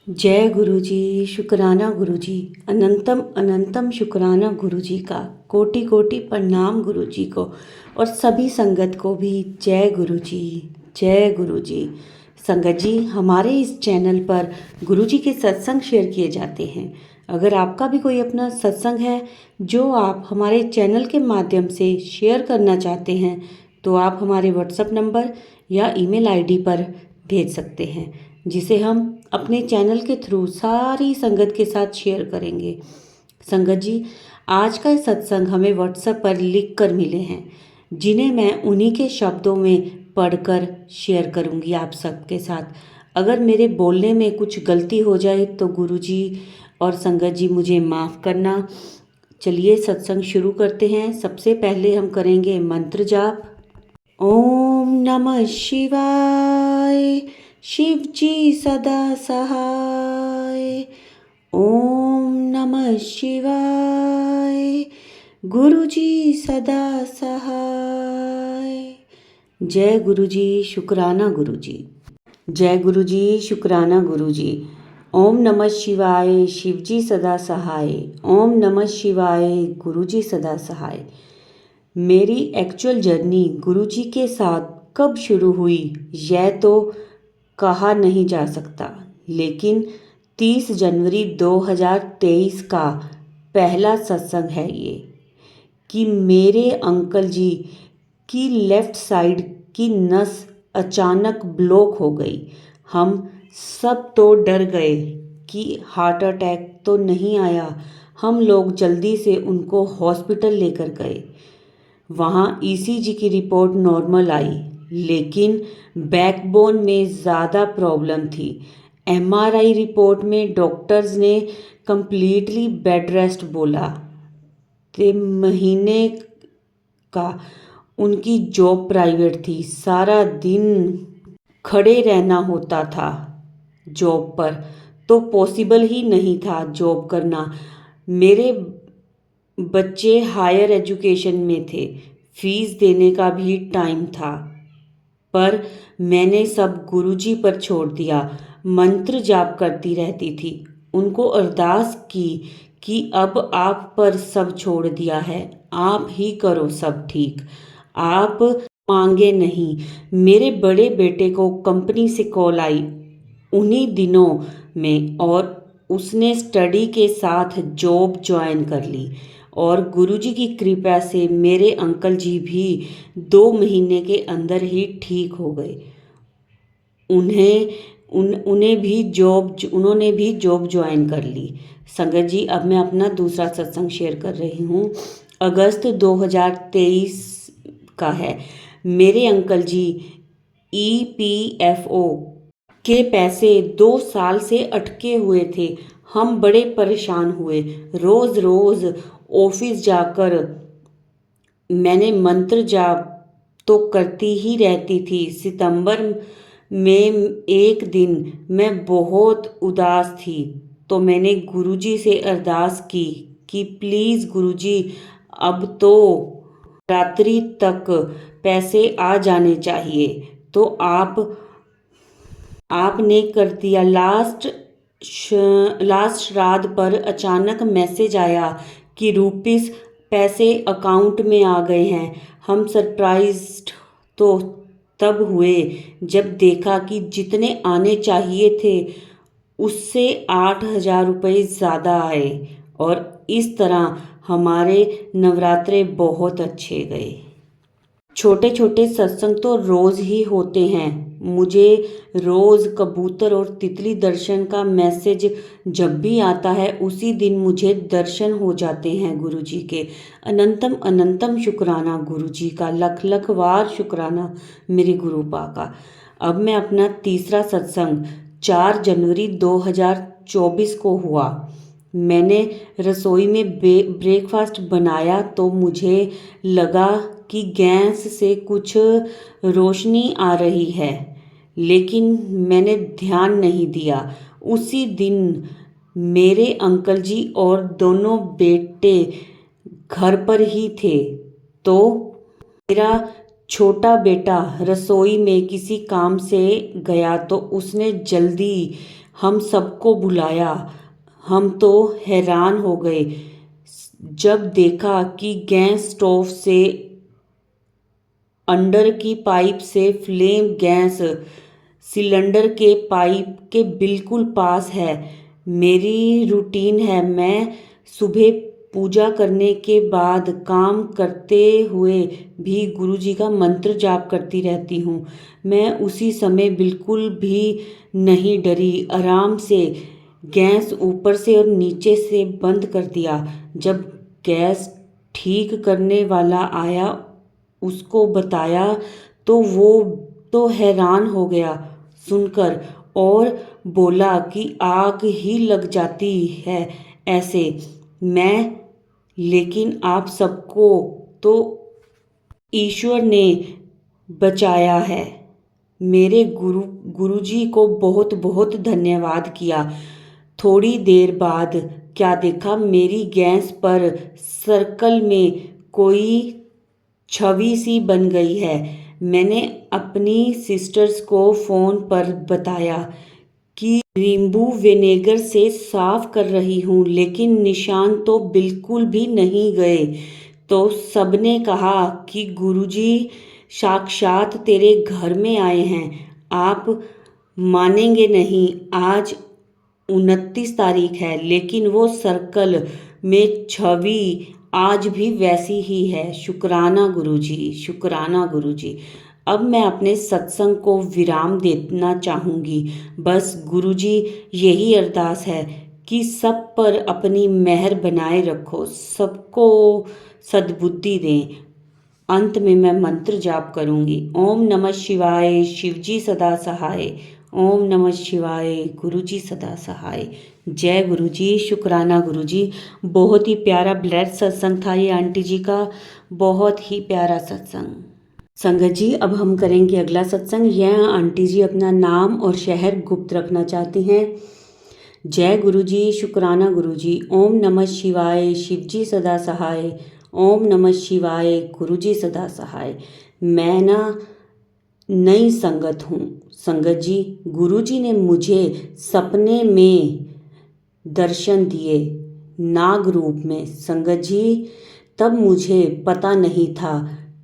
जय गुरु जी। शुक्राना गुरु जी। अनंतम अनंतम शुक्राना गुरु जी का। कोटि कोटि प्रणाम गुरु जी को और सभी संगत को भी जय गुरु जी। जय गुरु जी। संगत जी, हमारे इस चैनल पर गुरु जी के सत्संग शेयर किए जाते हैं। अगर आपका भी कोई अपना सत्संग है जो आप हमारे चैनल के माध्यम से शेयर करना चाहते हैं तो आप हमारे व्हाट्सएप नंबर या ईमेल आईडी पर भेज सकते हैं, जिसे हम अपने चैनल के थ्रू सारी संगत के साथ शेयर करेंगे। संगत जी, आज का सत्संग हमें व्हाट्सएप पर लिख कर मिले हैं, जिन्हें मैं उन्हीं के शब्दों में पढ़कर शेयर करूंगी आप सबके साथ। अगर मेरे बोलने में कुछ गलती हो जाए तो गुरु जी और संगत जी मुझे माफ़ करना। चलिए सत्संग शुरू करते हैं। सबसे पहले हम करेंगे मंत्र जाप। ओम नमः शिवाय। शिव जी सदा सहाय। ओम नमः शिवाय। गुरु जी सदा सहाय। जय गुरु जी। शुक्राना गुरु जी। जय गुरु जी। शुक्राना गुरु जी। ओम नमः शिवाय। शिव जी सदा सहाय। ओम नमः शिवाय। गुरु जी सदा सहाय। मेरी एक्चुअल जर्नी गुरु जी के साथ कब शुरू हुई यह तो कहा नहीं जा सकता, लेकिन 30 जनवरी 2023 का पहला सत्संग है ये, कि मेरे अंकल जी की लेफ़्ट साइड की नस अचानक ब्लॉक हो गई। हम सब तो डर गए कि हार्ट अटैक तो नहीं आया। हम लोग जल्दी से उनको हॉस्पिटल लेकर गए। वहाँ ईसीजी की रिपोर्ट नॉर्मल आई, लेकिन बैकबोन में ज़्यादा प्रॉब्लम थी। एमआरआई रिपोर्ट में डॉक्टर्स ने कम्प्लीटली बेड रेस्ट बोला। ते महीने का उनकी जॉब प्राइवेट थी, सारा दिन खड़े रहना होता था जॉब पर, तो पॉसिबल ही नहीं था जॉब करना। मेरे बच्चे हायर एजुकेशन में थे, फीस देने का भी टाइम था, पर मैंने सब गुरुजी पर छोड़ दिया। मंत्र जाप करती रहती थी, उनको अरदास की कि अब आप पर सब छोड़ दिया है, आप ही करो सब ठीक, आप मांगे नहीं। मेरे बड़े बेटे को कंपनी से कॉल आई उन्हीं दिनों में, और उसने स्टडी के साथ जॉब ज्वाइन कर ली। और गुरुजी की कृपा से मेरे अंकल जी भी 2 महीने के अंदर ही ठीक हो गए। उन्होंने भी जॉब ज्वाइन कर ली। संगत जी, अब मैं अपना दूसरा सत्संग शेयर कर रही हूँ। अगस्त 2023 का है। मेरे अंकल जी ईपीएफओ के पैसे 2 साल से अटके हुए थे। हम बड़े परेशान हुए। रोज़ रोज़ ऑफिस जाकर मैंने मंत्र जाप तो करती ही रहती थी। सितंबर में एक दिन मैं बहुत उदास थी, तो मैंने गुरुजी से अरदास की कि प्लीज़ गुरुजी, अब तो रात्रि तक पैसे आ जाने चाहिए। तो आपने कर दिया। लास्ट श्राद्ध पर अचानक मैसेज आया कि रुपीस पैसे अकाउंट में आ गए हैं। हम सरप्राइज्ड तो तब हुए जब देखा कि जितने आने चाहिए थे उससे 8,000 रुपये ज़्यादा आए, और इस तरह हमारे नवरात्रे बहुत अच्छे गए। छोटे छोटे सत्संग तो रोज़ ही होते हैं। मुझे रोज़ कबूतर और तितली दर्शन का मैसेज जब भी आता है उसी दिन मुझे दर्शन हो जाते हैं गुरु जी के। अनंतम अनंतम शुक्राना गुरु जी का, लख लख बार शुक्राना मेरे गुरु पा का। अब मैं अपना तीसरा सत्संग 4 जनवरी 2024 को हुआ। मैंने रसोई में ब्रेकफास्ट बनाया तो मुझे लगा कि गैस से कुछ रोशनी आ रही है, लेकिन मैंने ध्यान नहीं दिया। उसी दिन मेरे अंकल जी और दोनों बेटे घर पर ही थे, तो मेरा छोटा बेटा रसोई में किसी काम से गया तो उसने जल्दी हम सबको बुलाया। हम तो हैरान हो गए जब देखा कि गैस स्टोव से अंडर की पाइप से फ्लेम गैस सिलेंडर के पाइप के बिल्कुल पास है। मेरी रूटीन है, मैं सुबह पूजा करने के बाद काम करते हुए भी गुरुजी का मंत्र जाप करती रहती हूँ। मैं उसी समय बिल्कुल भी नहीं डरी, आराम से गैस ऊपर से और नीचे से बंद कर दिया। जब गैस ठीक करने वाला आया, उसको बताया तो वो तो हैरान हो गया सुनकर और बोला कि आग ही लग जाती है ऐसे। मैं लेकिन आप सबको तो ईश्वर ने बचाया है। मेरे गुरुजी को बहुत बहुत धन्यवाद किया। थोड़ी देर बाद क्या देखा, मेरी गैस पर सर्कल में कोई छवि सी बन गई है। मैंने अपनी सिस्टर्स को फ़ोन पर बताया कि नींबू विनेगर से साफ कर रही हूँ, लेकिन निशान तो बिल्कुल भी नहीं गए। तो सबने कहा कि गुरुजी साक्षात तेरे घर में आए हैं। आप मानेंगे नहीं, आज 29 तारीख है, लेकिन वो सर्कल में छवि आज भी वैसी ही है। शुक्राना गुरुजी, शुक्राना गुरुजी। अब मैं अपने सत्संग को विराम देना चाहूँगी। बस गुरुजी, यही अरदास है कि सब पर अपनी मेहर बनाए रखो, सबको सद्बुद्धि दें। अंत में मैं मंत्र जाप करूँगी। ओम नमः शिवाय, शिवजी सदा सहाय। ओम नमः शिवाय, गुरुजी सदा सहाय। जय गुरुजी, शुक्राना गुरुजी। बहुत ही प्यारा ब्लेस्ड सत्संग था ये आंटी जी का, बहुत ही प्यारा सत्संग। संगत जी, अब हम करेंगे अगला सत्संग। यह आंटी जी अपना नाम और शहर गुप्त रखना चाहती हैं। जय गुरुजी, शुक्राना गुरुजी। ओम नमः शिवाय, शिवजी सदा सहाय। ओम नमः शिवाय, गुरुजी सदा सहाय। मैं ना नई संगत हूँ संगत जी। गुरुजी ने मुझे सपने में दर्शन दिए नाग रूप में संगत जी। तब मुझे पता नहीं था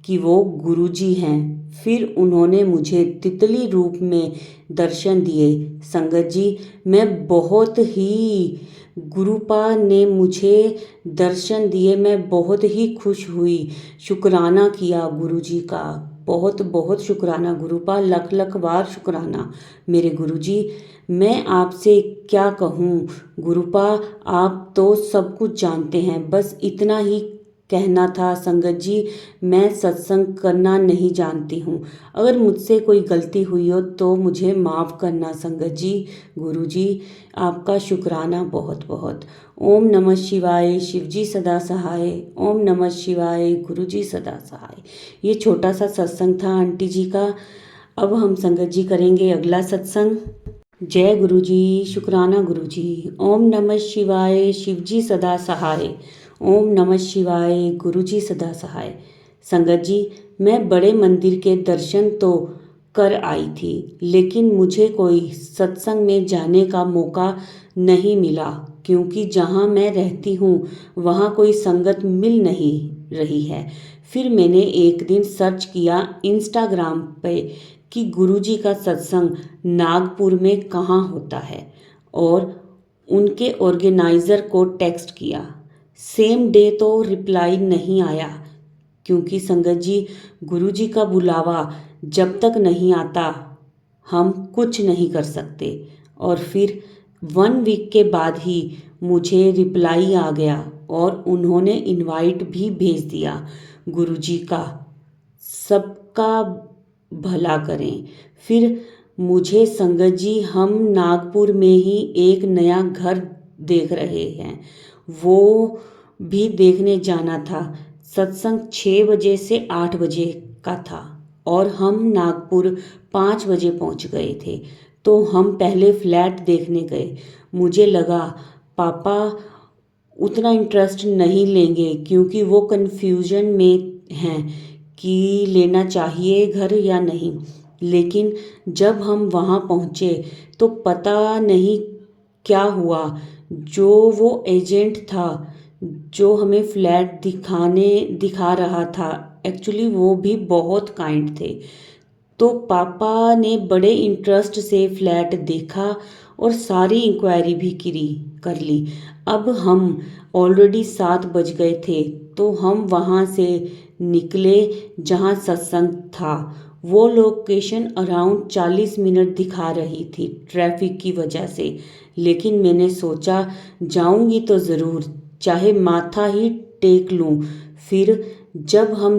कि वो गुरुजी हैं। फिर उन्होंने मुझे तितली रूप में दर्शन दिए संगत जी। मैं बहुत ही गुरुपा ने मुझे दर्शन दिए, मैं बहुत ही खुश हुई। शुक्राना किया गुरुजी का, बहुत बहुत शुक्राना गुरुपा, लख लख बार शुक्राना मेरे गुरुजी। मैं आपसे क्या कहूँ गुरुपा, आप तो सब कुछ जानते हैं। बस इतना ही कहना था संगत जी। मैं सत्संग करना नहीं जानती हूँ। अगर मुझसे कोई गलती हुई हो तो मुझे माफ़ करना संगत जी। गुरुजी आपका शुक्राना बहुत बहुत। ओम नमः शिवाय, शिवजी सदा सहाय। ओम नमः शिवाय, गुरुजी सदा सहाय। ये छोटा सा सत्संग था आंटी जी का। अब हम संगत जी करेंगे अगला सत्संग। जय गुरुजी, शुक्राना गुरुजी। ओम नमः शिवाय, शिवजी सदा सहाय। ओम नमः शिवाय, गुरुजी सदा सहाय। संगत जी, मैं बड़े मंदिर के दर्शन तो कर आई थी, लेकिन मुझे कोई सत्संग में जाने का मौका नहीं मिला, क्योंकि जहाँ मैं रहती हूँ वहाँ कोई संगत मिल नहीं रही है। फिर मैंने एक दिन सर्च किया इंस्टाग्राम पे कि गुरुजी का सत्संग नागपुर में कहाँ होता है, और उनके ऑर्गेनाइज़र को टेक्स्ट किया। सेम डे तो रिप्लाई नहीं आया, क्योंकि संगत जी गुरुजी का बुलावा जब तक नहीं आता हम कुछ नहीं कर सकते। और फिर 1 वीक के बाद ही मुझे रिप्लाई आ गया और उन्होंने इनवाइट भी भेज दिया। गुरुजी का सबका भला करें। फिर मुझे संगत जी, हम नागपुर में ही एक नया घर देख रहे हैं, वो भी देखने जाना था। सत्संग 6 बजे से 8 बजे का था और हम नागपुर 5 बजे पहुंच गए थे। तो हम पहले फ्लैट देखने गए। मुझे लगा पापा उतना इंटरेस्ट नहीं लेंगे, क्योंकि वो कन्फ्यूजन में हैं कि लेना चाहिए घर या नहीं। लेकिन जब हम वहाँ पहुँचे तो पता नहीं क्या हुआ। जो वो एजेंट था जो हमें फ्लैट दिखा रहा था, एक्चुअली वो भी बहुत काइंड थे। तो पापा ने बड़े इंटरेस्ट से फ्लैट देखा और सारी इंक्वायरी भी कर ली। अब हम ऑलरेडी 7 बज गए थे तो हम वहाँ से निकले जहाँ सत्संग था। वो लोकेशन अराउंड 40 मिनट दिखा रही थी ट्रैफिक की वजह से, लेकिन मैंने सोचा जाऊंगी तो ज़रूर, चाहे माथा ही टेक लूं। फिर जब हम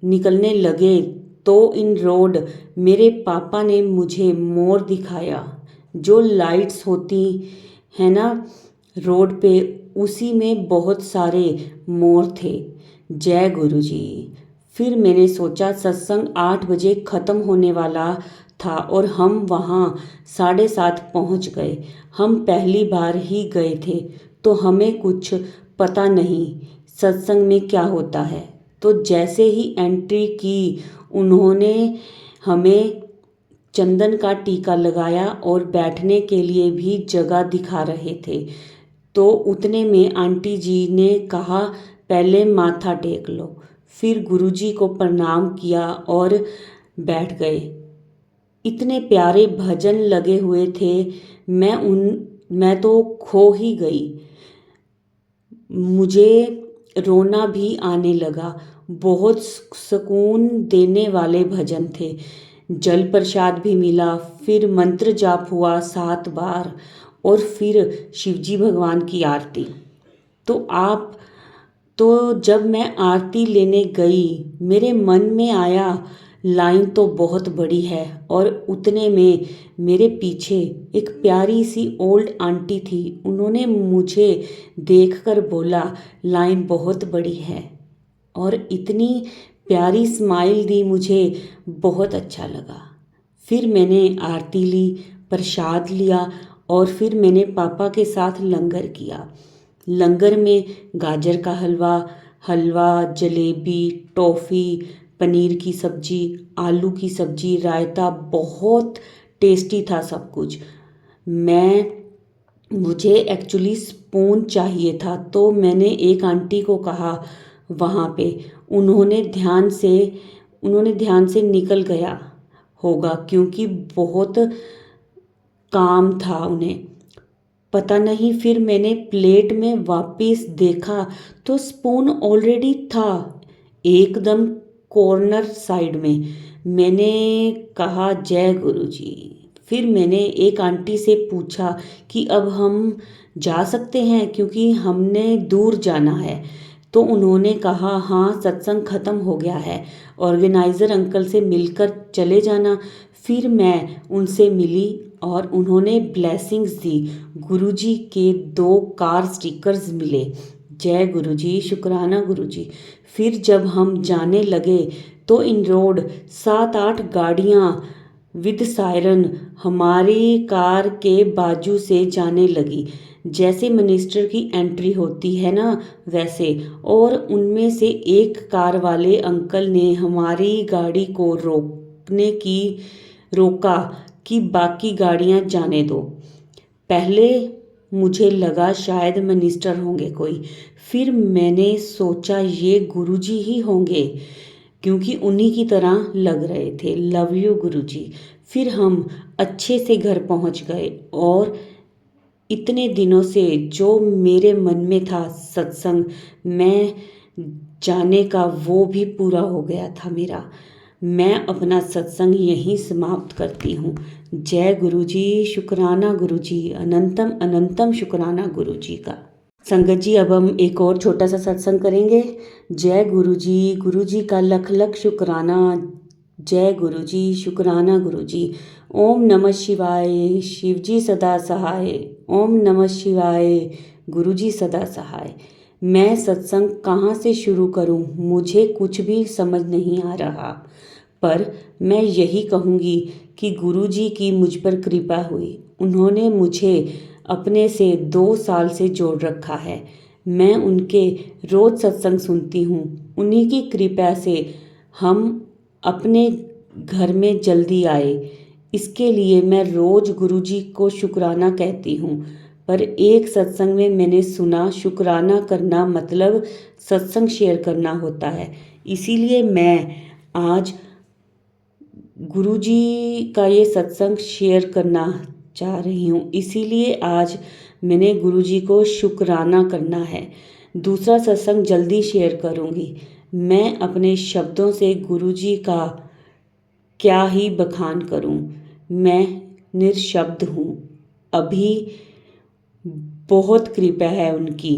निकलने लगे तो इन रोड मेरे पापा ने मुझे मोर दिखाया। जो लाइट्स होती है ना रोड पे, उसी में बहुत सारे मोर थे। जय गुरु जी। फिर मैंने सोचा सत्संग 8 बजे ख़त्म होने वाला था और हम वहाँ 7:30 पहुँच गए। हम पहली बार ही गए थे तो हमें कुछ पता नहीं सत्संग में क्या होता है। तो जैसे ही एंट्री की उन्होंने हमें चंदन का टीका लगाया और बैठने के लिए भी जगह दिखा रहे थे। तो उतने में आंटी जी ने कहा पहले माथा टेक लो। फिर गुरुजी को प्रणाम किया और बैठ गए। इतने प्यारे भजन लगे हुए थे, मैं तो खो ही गई। मुझे रोना भी आने लगा। बहुत सुकून देने वाले भजन थे। जल प्रसाद भी मिला, फिर मंत्र जाप हुआ 7 बार और फिर शिवजी भगवान की आरती। तो जब मैं आरती लेने गई मेरे मन में आया लाइन तो बहुत बड़ी है, और उतने में मेरे पीछे एक प्यारी सी ओल्ड आंटी थी। उन्होंने मुझे देखकर बोला लाइन बहुत बड़ी है, और इतनी प्यारी स्माइल दी, मुझे बहुत अच्छा लगा। फिर मैंने आरती ली, प्रसाद लिया और फिर मैंने पापा के साथ लंगर किया। लंगर में गाजर का हलवा, जलेबी, टॉफ़ी, पनीर की सब्ज़ी, आलू की सब्ज़ी, रायता, बहुत टेस्टी था सब कुछ। मुझे एक्चुअली स्पून चाहिए था तो मैंने एक आंटी को कहा वहाँ पे, उन्होंने ध्यान से निकल गया होगा क्योंकि बहुत काम था उन्हें, पता नहीं। फिर मैंने प्लेट में वापस देखा तो स्पून ऑलरेडी था एकदम कॉर्नर साइड में। मैंने कहा जय गुरु जी। फिर मैंने एक आंटी से पूछा कि अब हम जा सकते हैं क्योंकि हमने दूर जाना है। तो उन्होंने कहा हाँ सत्संग ख़त्म हो गया है, ऑर्गेनाइज़र अंकल से मिलकर चले जाना। फिर मैं उनसे मिली और उन्होंने ब्लेसिंग्स दी। गुरुजी के 2 कार स्टिकर्स मिले। जय गुरुजी, शुक्राना गुरुजी। फिर जब हम जाने लगे तो इन रोड 7-8 गाड़ियाँ विद सायरन हमारी कार के बाजू से जाने लगी, जैसे मिनिस्टर की एंट्री होती है ना वैसे। और उनमें से एक कार वाले अंकल ने हमारी गाड़ी को रोका कि बाकी गाड़ियां जाने दो। पहले मुझे लगा शायद मिनिस्टर होंगे कोई, फिर मैंने सोचा ये गुरुजी ही होंगे क्योंकि उन्हीं की तरह लग रहे थे। लव यू गुरुजी। फिर हम अच्छे से घर पहुंच गए और इतने दिनों से जो मेरे मन में था सत्संग में जाने का, वो भी पूरा हो गया था मेरा। मैं अपना सत्संग यहीं समाप्त करती हूँ। जय गुरु जी, शुक्राना गुरु जी, अनंतम अनंतम शुक्राना गुरु जी का। संगत जी अब हम एक और छोटा सा सत्संग करेंगे। जय गुरु जी का लख लख शुक्राना। जय गुरु जी, शुक्राना गुरु जी। ओम नमः शिवाय, शिवजी सदा सहाय। ओम नमः शिवाय, गुरु जी सदा सहाय। मैं सत्संग कहाँ से शुरू करूँ, मुझे कुछ भी समझ नहीं आ रहा, पर मैं यही कहूँगी कि गुरु जी की मुझ पर कृपा हुई। उन्होंने मुझे अपने से 2 साल से जोड़ रखा है। मैं उनके रोज़ सत्संग सुनती हूँ। उन्हीं की कृपा से हम अपने घर में जल्दी आए। इसके लिए मैं रोज़ गुरुजी को शुक्राना कहती हूँ। पर एक सत्संग में मैंने सुना शुक्राना करना मतलब सत्संग शेयर करना होता है। इसीलिए मैं आज गुरुजी का ये सत्संग शेयर करना चाह रही हूँ। इसीलिए आज मैंने गुरुजी को शुक्राना करना है। दूसरा सत्संग जल्दी शेयर करूँगी। मैं अपने शब्दों से गुरुजी का क्या ही बखान करूं। मैं निरशब्द हूँ। अभी बहुत कृपा है उनकी।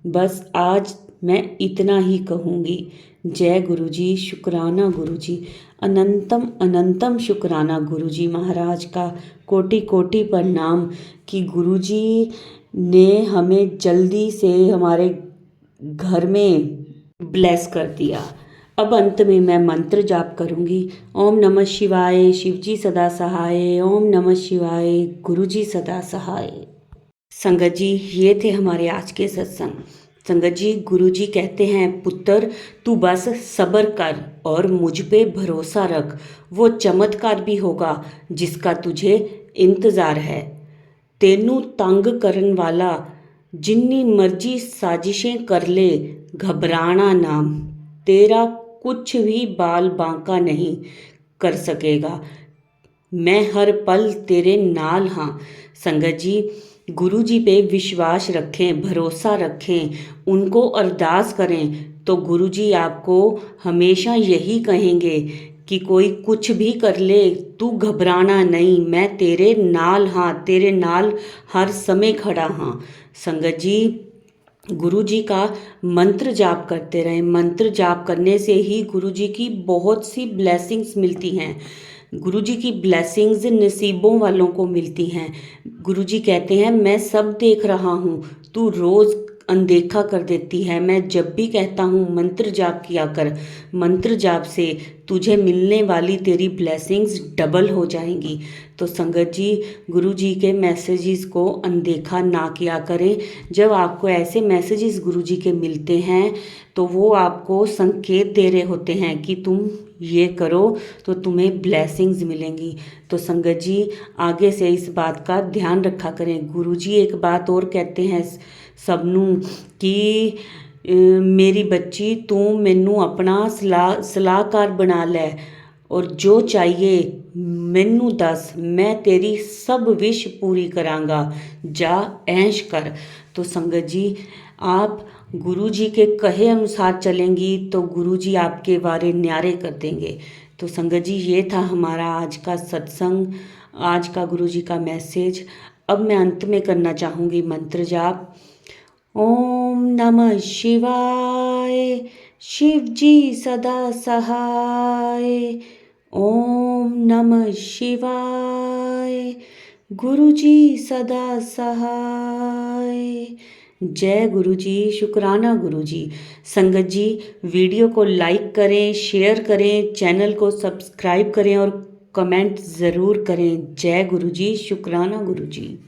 बस आज मैं इतना ही कहूँगी। जय गुरुजी, शुक्राना गुरुजी, अनंतम अनंतम शुक्राना गुरुजी महाराज का। कोटि कोटि प्रणाम कि गुरुजी ने हमें जल्दी से हमारे घर में ब्लेस कर दिया। अब अंत में मैं मंत्र जाप करूंगी। ओम नमः शिवाय, शिवजी सदा सहाय। ओम नमः शिवाय, गुरुजी सदा सहाय। संगत जी, ये थे हमारे आज के सत्संग। संगत जी, गुरुजी कहते हैं, पुत्र तू बस सब्र कर और मुझ पे भरोसा रख। वो चमत्कार भी होगा जिसका तुझे इंतज़ार है। तेनू तंग करन वाला जिन्नी मर्जी साजिशें कर ले, घबराना ना। तेरा कुछ भी बाल बांका नहीं कर सकेगा। मैं हर पल तेरे नाल हाँ। संगत जी, गुरु जी पे विश्वास रखें, भरोसा रखें, उनको अरदास करें तो गुरु जी आपको हमेशा यही कहेंगे कि कोई कुछ भी कर ले, तू घबराना नहीं, मैं तेरे नाल हाँ, तेरे नाल हर समय खड़ा हाँ। संगत जी, गुरु जी का मंत्र जाप करते रहें। मंत्र जाप करने से ही गुरु जी की बहुत सी ब्लेसिंग्स मिलती हैं। गुरु जी की ब्लेसिंग्स नसीबों वालों को मिलती हैं। गुरु जी कहते हैं, मैं सब देख रहा हूँ, तू रोज़ अनदेखा कर देती है। मैं जब भी कहता हूँ मंत्र जाप किया कर, मंत्र जाप से तुझे मिलने वाली तेरी ब्लेसिंग्स डबल हो जाएंगी। तो संगत जी, गुरु जी के मैसेजेस को अनदेखा ना किया करें। जब आपको ऐसे मैसेजेस गुरु जी के मिलते हैं तो वो आपको संकेत दे रहे होते हैं कि तुम ये करो तो तुम्हें ब्लेसिंग्स मिलेंगी। तो संगत जी, आगे से इस बात का ध्यान रखा करें। गुरु जी एक बात और कहते हैं सबनू कि मेरी बच्ची तू मैनू अपना सलाहकार बना लै और जो चाहिए मैनू दस, मैं तेरी सब विश पूरी करांगा, जा ऐश कर। तो संगत जी, आप गुरु जी के कहे अनुसार चलेंगी तो गुरु जी आपके बारे न्यारे कर देंगे। तो संगत जी, ये था हमारा आज का सत्संग, आज का गुरु जी का मैसेज। अब मैं अंत में करना चाहूँगी मंत्र जाप। ओम नमः शिवाय, शिव जी सदा सहाय। ओम नमः शिवाय, गुरु जी सदा सहाय। जय गुरु जी, शुक्राना गुरु जी। संगत जी, वीडियो को लाइक करें, शेयर करें, चैनल को सब्सक्राइब करें और कमेंट ज़रूर करें। जय गुरु जी, शुक्राना गुरु जी।